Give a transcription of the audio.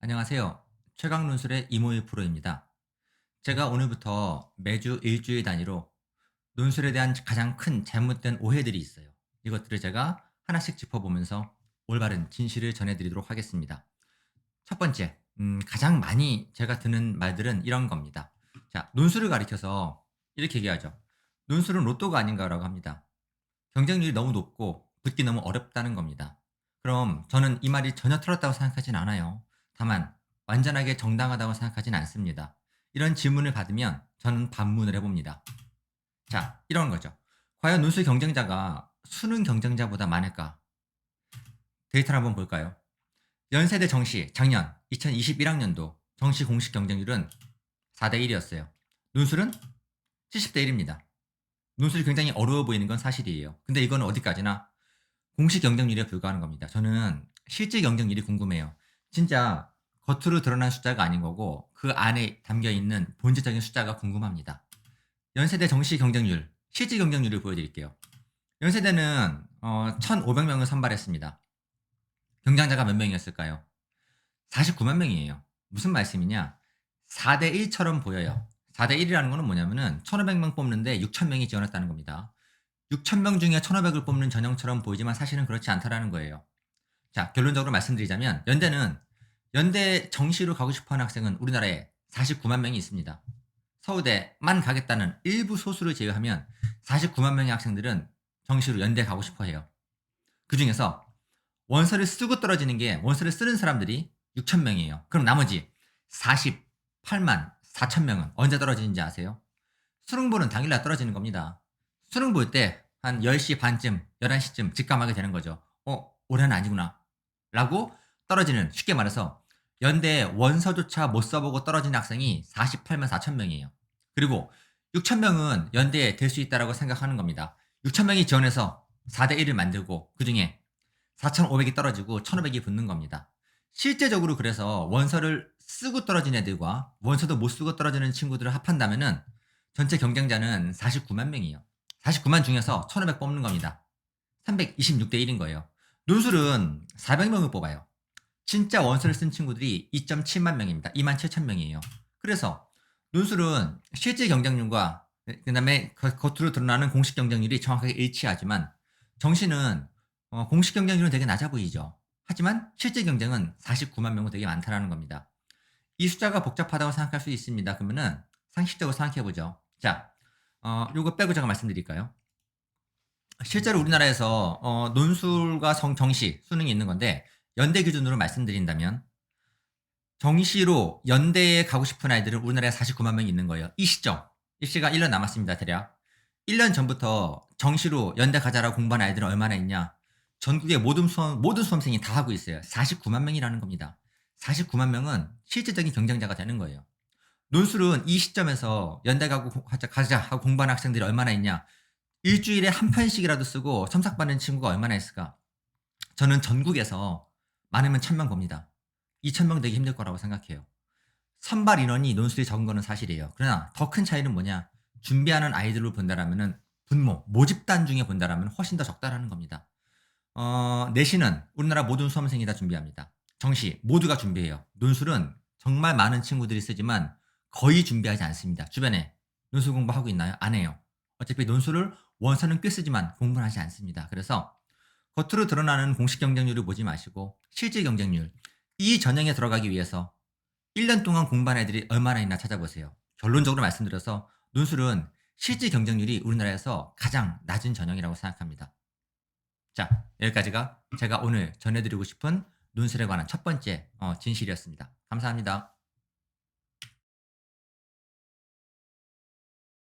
안녕하세요. 최강논술의 이모희 프로입니다. 제가 오늘부터 매주 일주일 단위로 논술에 대한 가장 큰 잘못된 오해들이 있어요. 이것들을 제가 하나씩 짚어보면서 올바른 진실을 전해드리도록 하겠습니다. 첫 번째, 가장 많이 제가 듣는 말들은 이런 겁니다. 자, 논술을 가리켜서 이렇게 얘기하죠. 논술은 로또가 아닌가라고 합니다. 경쟁률이 너무 높고 붙기 너무 어렵다는 겁니다. 그럼 저는 이 말이 전혀 틀렸다고 생각하진 않아요. 다만 완전하게 정당하다고 생각하진 않습니다. 이런 질문을 받으면 저는 반문을 해봅니다. 자, 이런 거죠. 과연 논술 경쟁자가 수능 경쟁자보다 많을까? 데이터를 한번 볼까요? 연세대 정시 작년 2021학년도 정시 공식 경쟁률은 4대 1이었어요. 논술은 70대 1입니다. 논술이 굉장히 어려워 보이는 건 사실이에요. 근데 이거는 어디까지나 공식 경쟁률에 불과한 겁니다. 저는 실제 경쟁률이 궁금해요. 진짜 겉으로 드러난 숫자가 아닌 거고 그 안에 담겨 있는 본질적인 숫자가 궁금합니다. 연세대 정시 경쟁률, 실제 경쟁률을 보여드릴게요. 연세대는 1,500명을 선발했습니다. 경쟁자가 몇 명이었을까요? 49만 명이에요. 무슨 말씀이냐? 4대 1처럼 보여요. 4대 1이라는 거는 뭐냐면은 1,500명 뽑는데 6,000명이 지원했다는 겁니다. 6,000명 중에 1,500을 뽑는 전형처럼 보이지만 사실은 그렇지 않다라는 거예요. 자, 결론적으로 말씀드리자면 연대 정시로 가고 싶어 하는 학생은 우리나라에 49만 명이 있습니다. 서울대만 가겠다는 일부 소수를 제외하면 49만 명의 학생들은 정시로 연대 가고 싶어 해요. 그중에서 원서를 쓰고 떨어지는 게 원서를 쓰는 사람들이 6천 명이에요. 그럼 나머지 48만 4천 명은 언제 떨어지는지 아세요? 수능 보는 당일날 떨어지는 겁니다. 수능 볼 때 한 10시 반쯤, 11시쯤 직감하게 되는 거죠. 올해는 아니구나. 라고 떨어지는, 쉽게 말해서 연대 원서조차 못 써보고 떨어진 학생이 48만 4천 명이에요. 그리고 6천 명은 연대에 될 수 있다라고 생각하는 겁니다. 6천 명이 지원해서 4대 1을 만들고 그중에 4,500이 떨어지고 1,500이 붙는 겁니다. 실제적으로 그래서 원서를 쓰고 떨어진 애들과 원서도 못 쓰고 떨어지는 친구들을 합한다면은 전체 경쟁자는 49만 명이에요. 49만 중에서 1,500 뽑는 겁니다. 326대 1인 거예요. 논술은 400명을 뽑아요. 진짜 원서를 쓴 친구들이 2.7만 명입니다. 2만 7천 명이에요. 그래서 논술은 실제 경쟁률과 그다음에 겉으로 드러나는 공식 경쟁률이 정확하게 일치하지만 정시는 공식 경쟁률은 되게 낮아 보이죠. 하지만 실제 경쟁은 49만 명은 되게 많다라는 겁니다. 이 숫자가 복잡하다고 생각할 수 있습니다. 그러면은 상식적으로 생각해 보죠. 자, 요거 빼고 제가 말씀드릴까요? 실제로 우리나라에서 논술과 정시, 수능이 있는 건데 연대 기준으로 말씀드린다면 정시로 연대에 가고 싶은 아이들은 우리나라에 49만 명이 있는 거예요. 이 시점. 입시가 1년 남았습니다, 대략. 1년 전부터 정시로 연대 가자라고 공부한 아이들은 얼마나 있냐? 전국의 모든 수험생이 다 하고 있어요. 49만 명이라는 겁니다. 49만 명은 실질적인 경쟁자가 되는 거예요. 논술은 이 시점에서 연대 가자 하고 공부하는 학생들이 얼마나 있냐? 일주일에 한 편씩이라도 쓰고 첨삭받는 친구가 얼마나 있을까? 저는 전국에서 많으면 1,000명 봅니다. 2,000명 되기 힘들 거라고 생각해요. 선발 인원이 논술이 적은 거는 사실이에요. 그러나 더 큰 차이는 뭐냐? 준비하는 아이들로 본다라면은 모집단 중에 본다라면 훨씬 더 적다라는 겁니다. 내신은 우리나라 모든 수험생이 다 준비합니다. 정시 모두가 준비해요. 논술은 정말 많은 친구들이 쓰지만 거의 준비하지 않습니다. 주변에 논술 공부하고 있나요? 안 해요. 어차피 논술을 원서는 꽤 쓰지만 공부는 하지 않습니다. 그래서 겉으로 드러나는 공식 경쟁률을 보지 마시고 실제 경쟁률, 이 전형에 들어가기 위해서 1년 동안 공부한 애들이 얼마나 있나 찾아보세요. 결론적으로 말씀드려서 논술은 실제 경쟁률이 우리나라에서 가장 낮은 전형이라고 생각합니다. 자, 여기까지가 제가 오늘 전해드리고 싶은 논술에 관한 첫 번째 진실이었습니다. 감사합니다.